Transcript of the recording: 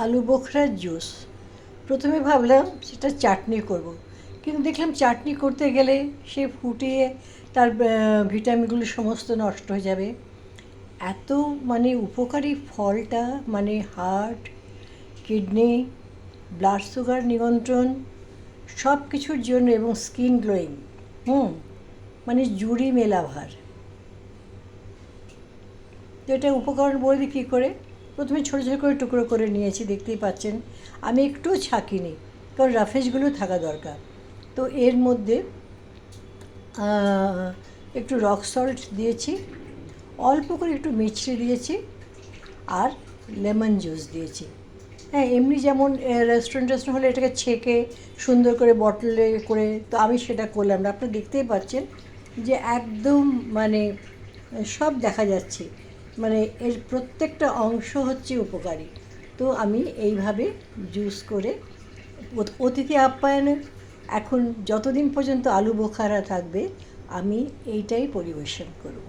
আলু বোখরার জুস। প্রথমে ভাবলাম সেটা চাটনি করব, কিন্তু দেখলাম চাটনি করতে গেলে সে ফুটিয়ে তার ভিটামিনগুলো সমস্ত নষ্ট হয়ে যাবে। এত উপকারী ফলটা, হার্ট, কিডনি, ব্লাড সুগার নিয়ন্ত্রণ, সব কিছুর জন্য, এবং স্কিন গ্লোয়িং, জুড়ি মেলা ভার। তো এটা উপকরণ বলে দিই কী করে। প্রথমে ছোটো ছোটো করে টুকরো করে নিয়েছি, দেখতেই পাচ্ছেন। আমি একটুও ছাঁকিনি, কারণ রাফেজগুলো থাকা দরকার। তো এর মধ্যে একটু রক সল্ট দিয়েছি, অল্প করে একটু মিছরি দিয়েছি, আর লেমন জুস দিয়েছি। হ্যাঁ, এমনি যেমন রেস্টুরেন্ট হলে এটাকে ছেঁকে সুন্দর করে বটলে করে, তো আমি সেটা করলাম না। আপনি দেখতেই পাচ্ছেন যে একদম সব দেখা যাচ্ছে, এর প্রত্যেকটা অংশ হচ্ছে উপকারী। তো আমি এইভাবে জুস করে অতিথি আপ্যায়নে এখন যতদিন পর্যন্ত আলু বোখারা থাকবে, আমি এইটাই পরিবেশন করব।